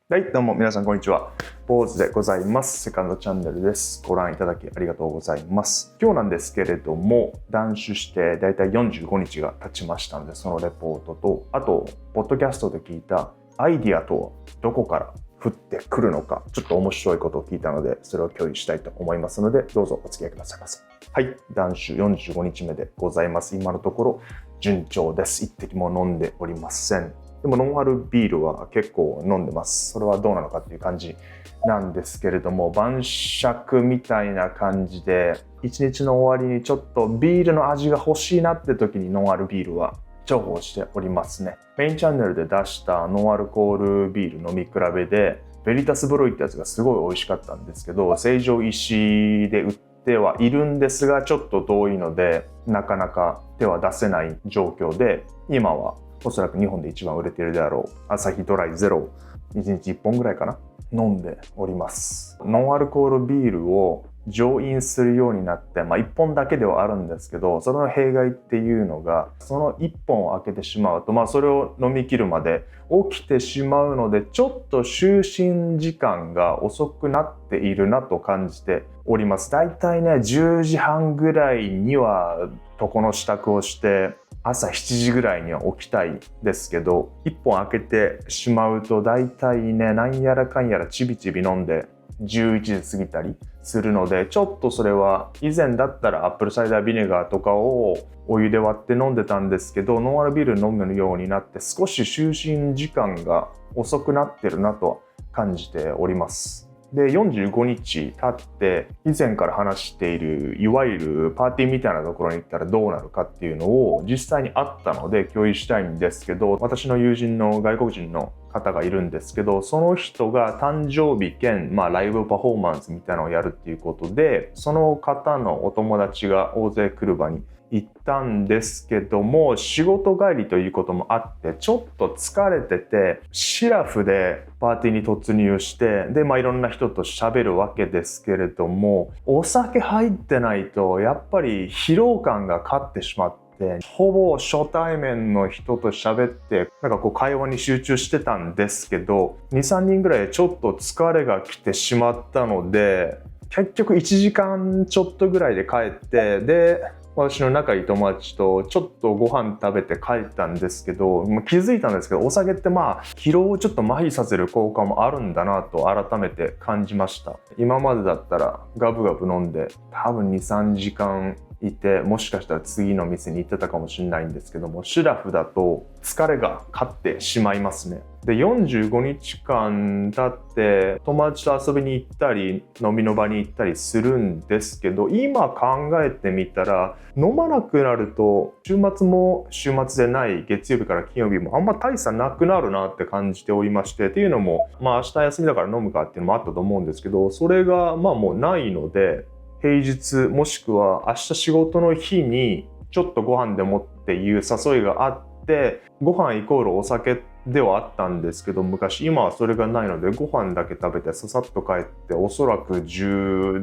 はい、どうも皆さんこんにちは。坊主でございます。セカンドチャンネルです。ご覧いただきありがとうございます。今日なんですけれども、断酒してだいたい45日が経ちましたので、そのレポートと、あと、ポッドキャストで聞いたアイディアとはどこから降ってくるのか、ちょっと面白いことを聞いたので、それを共有したいと思いますので、どうぞお付き合いくださいませ。はい、断酒45日目でございます。今のところ順調です。一滴も飲んでおりません。でもノンアルビールは結構飲んでます。それはどうなのかっていう感じなんですけれども、晩酌みたいな感じで、一日の終わりにちょっとビールの味が欲しいなって時にノンアルビールは重宝しておりますね。メインチャンネルで出したノンアルコールビール飲み比べで、ベリタスブロイってやつがすごい美味しかったんですけど、成城石井で売ってはいるんですが、ちょっと遠いので、なかなか手は出せない状況で、今はおそらく日本で一番売れているであろうアサヒドライゼロを1日1本ぐらいかな飲んでおります。ノンアルコールビールを常飲するようになって、1本だけではあるんですけど、その弊害っていうのが、その1本を開けてしまうと、それを飲み切るまで起きてしまうので、ちょっと就寝時間が遅くなっているなと感じております。だいたいね、10時半ぐらいには床の支度をして、朝7時ぐらいには起きたいですけど、1本開けてしまうとだいたいね、なんやらかんやらちびちび飲んで11時過ぎたりするので、ちょっとそれは以前だったらアップルサイダービネガーとかをお湯で割って飲んでたんですけど、ノンアルビール飲むようになって少し就寝時間が遅くなってるなと感じております。で、45日経って以前から話しているいわゆるパーティーみたいなところに行ったらどうなるかっていうのを実際にあったので共有したいんですけど、私の友人の外国人の方がいるんですけど、その人が誕生日兼、ライブパフォーマンスみたいなのをやるっていうことで、その方のお友達が大勢来る場に行ったんですけども、仕事帰りということもあってちょっと疲れてて、シラフでパーティーに突入して、でいろんな人と喋るわけですけれども、お酒入ってないとやっぱり疲労感が勝ってしまって、ほぼ初対面の人と喋って会話に集中してたんですけど、 2,3 人ぐらいちょっと疲れが来てしまったので、結局1時間ちょっとぐらいで帰って、で私の仲いい友達とちょっとご飯食べて帰ったんですけど、気づいたんですけど、お酒って疲労をちょっと麻痺させる効果もあるんだなと改めて感じました。今までだったらガブガブ飲んで多分 2,3 時間いて、もしかしたら次の店に行ってたかもしれないんですけども、シラフだと疲れが勝ってしまいますね。で、45日間経って友達と遊びに行ったり飲みの場に行ったりするんですけど、今考えてみたら飲まなくなると週末も週末でない月曜日から金曜日もあんま大差なくなるなって感じておりまして、っていうのも明日休みだから飲むかっていうのもあったと思うんですけど、それがもうないので、平日もしくは明日仕事の日にちょっとご飯でもっていう誘いがあって、ご飯イコールお酒ではあったんですけど昔、今はそれがないのでご飯だけ食べてささっと帰って、おそらく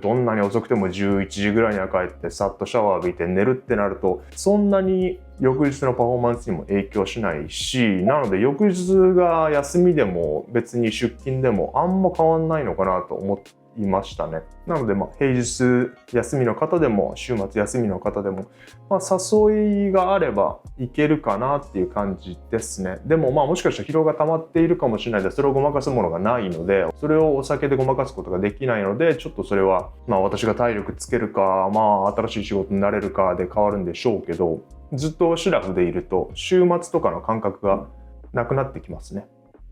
どんなに遅くても11時ぐらいには帰ってさっとシャワー浴びて寝るってなると、そんなに翌日のパフォーマンスにも影響しないし、なので翌日が休みでも別に出勤でもあんま変わんないのかなと思っていましたね。なので平日休みの方でも週末休みの方でも、誘いがあればいけるかなっていう感じですね。でももしかしたら疲労が溜まっているかもしれないで、それをごまかすものがないので、それをお酒でごまかすことができないので、ちょっとそれは私が体力つけるか新しい仕事になれるかで変わるんでしょうけど、ずっとシラフでいると週末とかの感覚がなくなってきますね。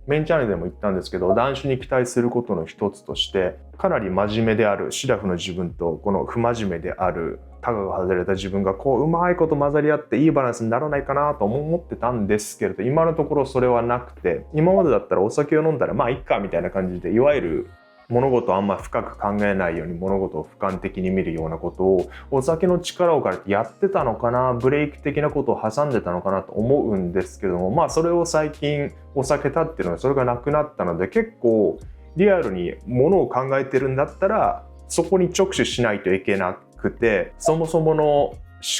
メインチャンネルでも言ったんですけど、断酒に期待することの一つとして、かなり真面目であるシラフの自分とこの不真面目であるタガが外れた自分がうまいこと混ざり合っていいバランスにならないかなと思ってたんですけれど、今のところそれはなくて、今までだったらお酒を飲んだらいっかみたいな感じで、いわゆる物事をあんま深く考えないように物事を俯瞰的に見るようなことをお酒の力を借りてやってたのかな、ブレイク的なことを挟んでたのかなと思うんですけども、それを最近お酒経ってるのでそれがなくなったので、結構リアルに物を考えてるんだったらそこに直視しないといけなくて、そもそもの思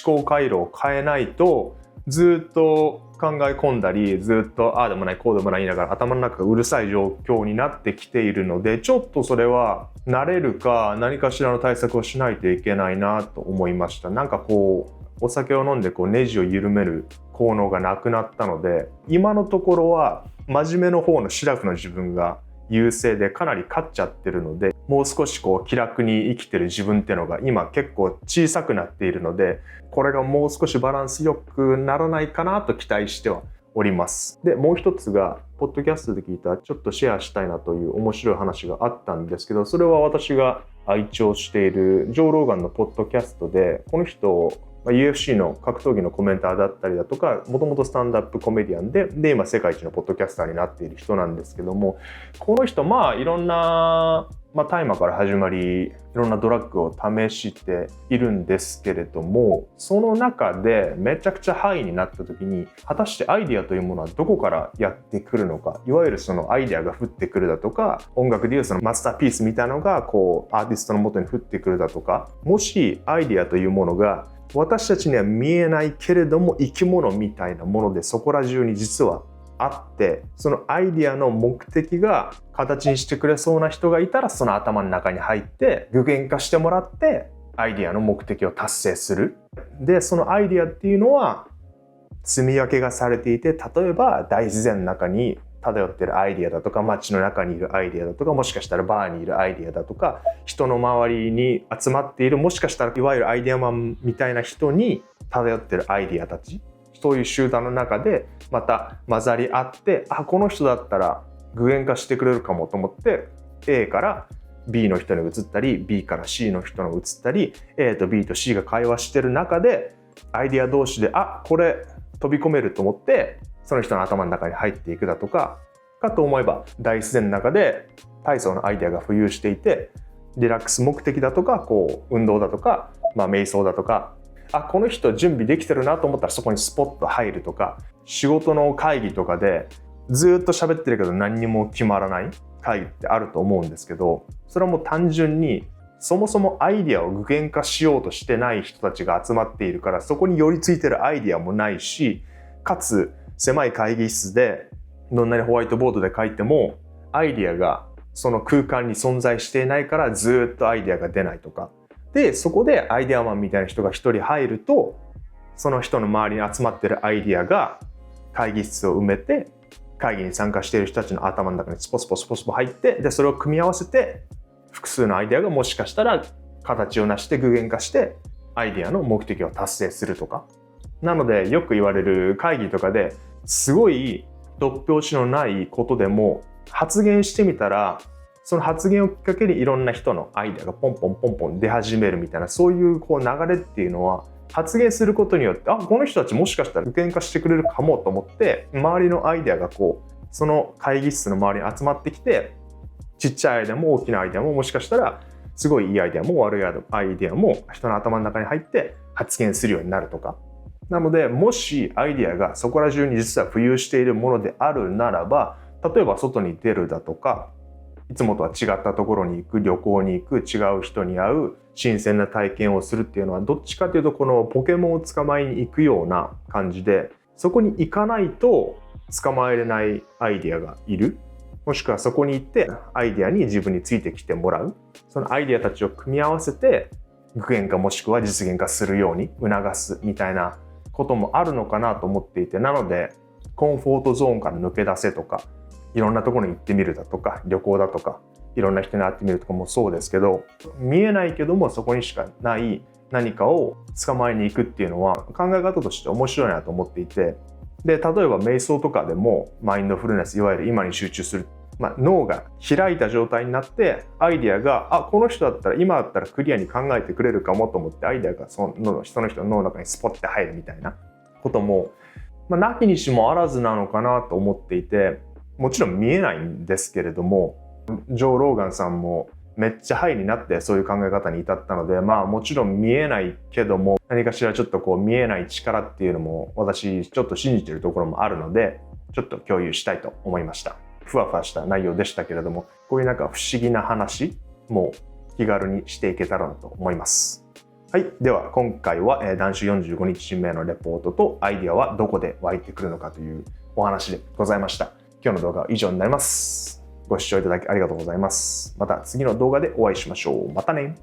考回路を変えないとずっと考え込んだり、ずっとああでもないこうでもない言いながら頭の中がうるさい状況になってきているので、ちょっとそれは慣れるか何かしらの対策をしないといけないなと思いました。なんかこうお酒を飲んでネジを緩める効能がなくなったので、今のところは真面目の方のシラフの自分が優勢でかなり勝っちゃってるので、もう少し気楽に生きてる自分っていうのが今結構小さくなっているので、これがもう少しバランスよくならないかなと期待してはおります。で、もう一つがポッドキャストで聞いたちょっとシェアしたいなという面白い話があったんですけど、それは私が愛聴しているジョー・ローガンのポッドキャストで、この人UFC の格闘技のコメンターだったりだとか、もともとスタンドアップコメディアンで今世界一のポッドキャスターになっている人なんですけども、この人いろんな大麻から始まりいろんなドラッグを試しているんですけれども、その中でめちゃくちゃハイになった時に果たしてアイデアというものはどこからやってくるのか、いわゆるそのアイデアが降ってくるだとか、音楽でいうそのマスターピースみたいなのがアーティストの元に降ってくるだとか、もしアイデアというものが私たちには見えないけれども生き物みたいなものでそこら中に実はあって、そのアイディアの目的が形にしてくれそうな人がいたらその頭の中に入って具現化してもらってアイディアの目的を達成する。で、そのアイディアっていうのは積み分けがされていて、例えば大自然の中に漂っているアイディアだとか、街の中にいるアイディアだとか、もしかしたらバーにいるアイディアだとか、人の周りに集まっているもしかしたらいわゆるアイディアマンみたいな人に漂っているアイディアたち、そういう集団の中でまた混ざり合って、この人だったら具現化してくれるかもと思って A から B の人に移ったり B から C の人に移ったり A と B と C が会話してる中でアイディア同士でこれ飛び込めると思ってその人の頭の中に入っていくだとかと思えば、大自然の中で体操のアイデアが浮遊していてリラックス目的だとか運動だとか、瞑想だとか、この人準備できてるなと思ったらそこにスポッと入るとか、仕事の会議とかでずっと喋ってるけど何にも決まらない会議ってあると思うんですけど、それはもう単純にそもそもアイデアを具現化しようとしてない人たちが集まっているから、そこに寄りついてるアイデアもないし、かつ狭い会議室でどんなにホワイトボードで書いてもアイデアがその空間に存在していないからずっとアイデアが出ないとかで、そこでアイデアマンみたいな人が一人入ると、その人の周りに集まってるアイデアが会議室を埋めて、会議に参加している人たちの頭の中にスポスポスポスポ入って、でそれを組み合わせて複数のアイデアがもしかしたら形を成して具現化してアイデアの目的を達成するとか。なのでよく言われる会議とかですごい突拍子のないことでも発言してみたら、その発言をきっかけにいろんな人のアイデアがポンポンポンポン出始めるみたいな、そういう流れっていうのは発言することによってこの人たちもしかしたら具現化してくれるかもと思って周りのアイデアがその会議室の周りに集まってきて、ちっちゃいアイデアも大きなアイデアももしかしたらすごいいいアイデアも悪いアイデアも人の頭の中に入って発言するようになるとか。なのでもしアイデアがそこら中に実は浮遊しているものであるならば、例えば外に出るだとか、いつもとは違ったところに行く、旅行に行く、違う人に会う、新鮮な体験をするっていうのはどっちかというとこのポケモンを捕まえに行くような感じで、そこに行かないと捕まえれないアイデアがいる、もしくはそこに行ってアイデアに自分についてきてもらう、そのアイデアたちを組み合わせて具現化もしくは実現化するように促すみたいなこともあるのかなと思っていて、なのでコンフォートゾーンから抜け出せとか、いろんなところに行ってみるだとか、旅行だとか、いろんな人に会ってみるとかもそうですけど、見えないけどもそこにしかない何かを捕まえに行くっていうのは考え方として面白いなと思っていて、で例えば瞑想とかでもマインドフルネス、いわゆる今に集中する、脳が開いた状態になってアイデアがこの人だったら今だったらクリアに考えてくれるかもと思ってアイデアがその人の脳の中にスポッて入るみたいなことも、なきにしもあらずなのかなと思っていて、もちろん見えないんですけれども、ジョー・ローガンさんもめっちゃハイになってそういう考え方に至ったので、もちろん見えないけども何かしらちょっと見えない力っていうのも私ちょっと信じているところもあるので、ちょっと共有したいと思いました。ふわふわした内容でしたけれども、こういう不思議な話も気軽にしていけたらなと思います。はい。では、今回は、断酒45日目のレポートとアイディアはどこで湧いてくるのかというお話でございました。今日の動画は以上になります。ご視聴いただきありがとうございます。また次の動画でお会いしましょう。またね。